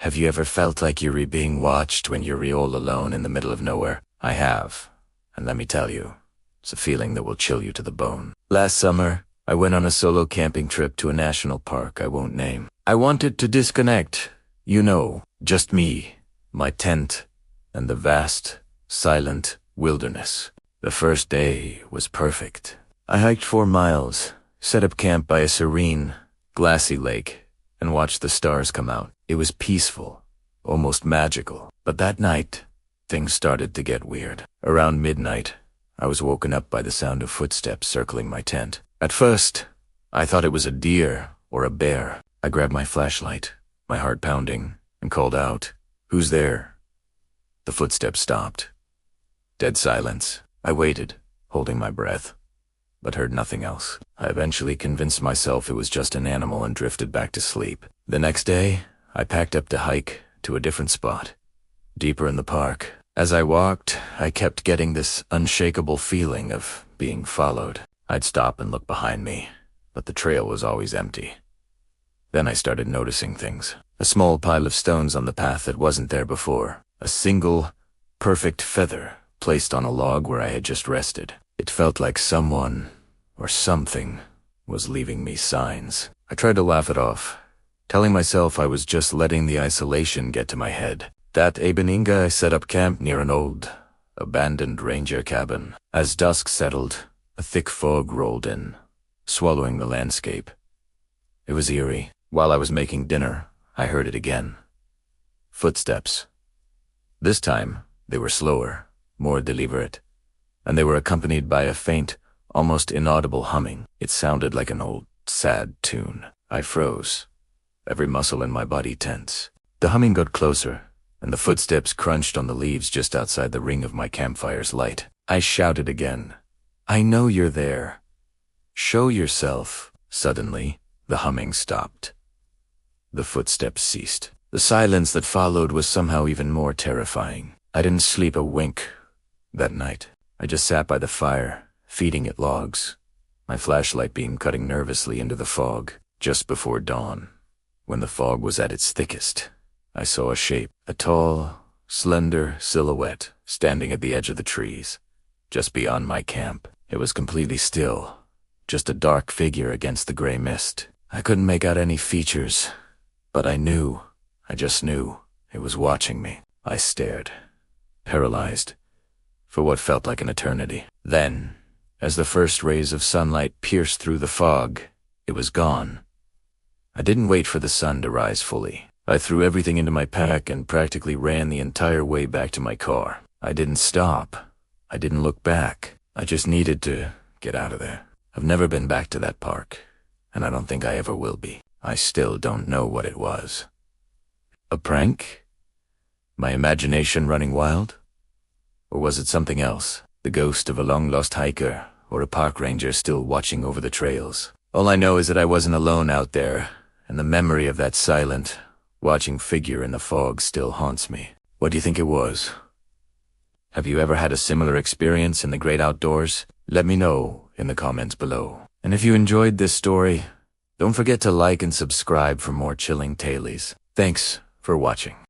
Have you ever felt like you're being watched when you're all alone in the middle of nowhere? I have, and let me tell you, it's a feeling that will chill you to the bone. Last summer, I went on a solo camping trip to a national park I won't name. I wanted to disconnect, just me, my tent, and the vast, silent wilderness. The first day was perfect. I hiked 4 miles, set up camp by a serene, glassy lake, and watched the stars come out. It was peaceful, almost magical. But that night, things started to get weird. Around midnight, I was woken up by the sound of footsteps circling my tent. At first, I thought it was a deer or a bear. I grabbed my flashlight, my heart pounding, and called out, "Who's there?" The footsteps stopped. Dead silence. I waited, holding my breath, but heard nothing else. I eventually convinced myself it was just an animal and drifted back to sleep. The next day, I packed up to hike to a different spot, deeper in the park. As I walked, I kept getting this unshakable feeling of being followed. I'd stop and look behind me, but the trail was always empty. Then I started noticing things. A small pile of stones on the path that wasn't there before. A single, perfect feather placed on a log where I had just rested. It felt like someone, or something, was leaving me signs. I tried to laugh it off, telling myself I was just letting the isolation get to my head. That evening, I set up camp near an old, abandoned ranger cabin. As dusk settled, a thick fog rolled in, swallowing the landscape. It was eerie. While I was making dinner, I heard it again. Footsteps. This time, they were slower, more deliberate, and they were accompanied by a faint, almost inaudible humming. It sounded like an old, sad tune. I froze, every muscle in my body tense. The humming got closer, and the footsteps crunched on the leaves just outside the ring of my campfire's light. I shouted again, "I know you're there. Show yourself." Suddenly, the humming stopped. The footsteps ceased. The silence that followed was somehow even more terrifying. I didn't sleep a wink that night. I just sat by the fire, feeding it logs, my flashlight beam cutting nervously into the fog. Just before dawn, when the fog was at its thickest, I saw a shape, a tall, slender silhouette standing at the edge of the trees, just beyond my camp. It was completely still, just a dark figure against the gray mist. I couldn't make out any features, but I just knew, it was watching me. I stared, paralyzed, for what felt like an eternity. Then, as the first rays of sunlight pierced through the fog, it was gone. I didn't wait for the sun to rise fully. I threw everything into my pack and practically ran the entire way back to my car. I didn't stop. I didn't look back. I just needed to get out of there. I've never been back to that park, and I don't think I ever will be. I still don't know what it was. A prank? My imagination running wild? Or was it something else? The ghost of a long-lost hiker, or a park ranger still watching over the trails? All I know is that I wasn't alone out there, and the memory of that silent, watching figure in the fog still haunts me. What do you think it was? Have you ever had a similar experience in the great outdoors? Let me know in the comments below. And if you enjoyed this story, don't forget to like and subscribe for more chilling tales. Thanks for watching.